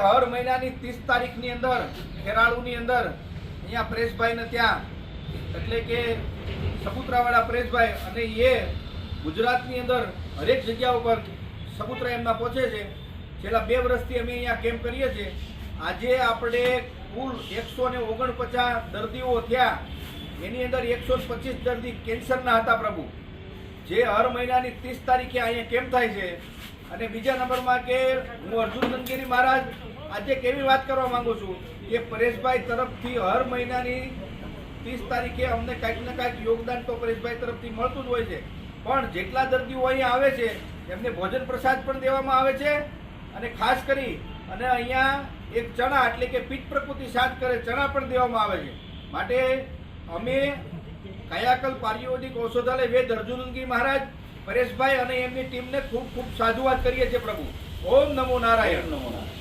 હર મહિનાની 30 તારીખની અંદર ખેરાલુની અંદર અહીંયા પરેશભાઈને ત્યાં એટલે કે સપુત્રાવાળા પરેશભાઈ અને એ ગુજરાતની અંદર હરેક જગ્યા ઉપર સપુત્રા એમના પહોંચે છે। છેલ્લા 2 વર્ષથી અમે અહીંયા કેમ્પ કરીએ છીએ। આજે આપણે કુલ 149 દર્દીઓ થયા, એની અંદર 125 દર્દી કેન્સરના હતા પ્રભુ, જે હર મહિનાની 30 તારીખે અહીંયા કેમ્પ થાય છે। અને બીજા નંબરમાં કે હું અર્જુન નંદગીરી મહારાજ આજે કેવી વાત કરવા માંગુ છું કે પરેશભાઈ તરફથી હર મહિનાની 30 તારીખે અમને કાંઈક ને કાંઈક યોગદાન તો પરેશભાઈ તરફથી મળતું જ હોય છે, પણ જેટલા દર્દીઓ અહીંયા આવે છે એમને ભોજન પ્રસાદ પણ દેવામાં આવે છે। અને ખાસ કરી અને અહીંયા એક ચણા એટલે કે પિત્ત પ્રકૃતિ શાંત કરે ચણા પણ દેવામાં આવે છે। માટે અમે કાયાકલ્પ આયુર્વેદિક ઔષધાલય વેદ અર્જુનગીરી મહારાજ પરેશભાઈ અને એમની ટીમને ખૂબ ખૂબ સાધુવાદ કરીએ છીએ પ્રભુ। ઓમ નમો નારાયણ। નમો નારાયણ।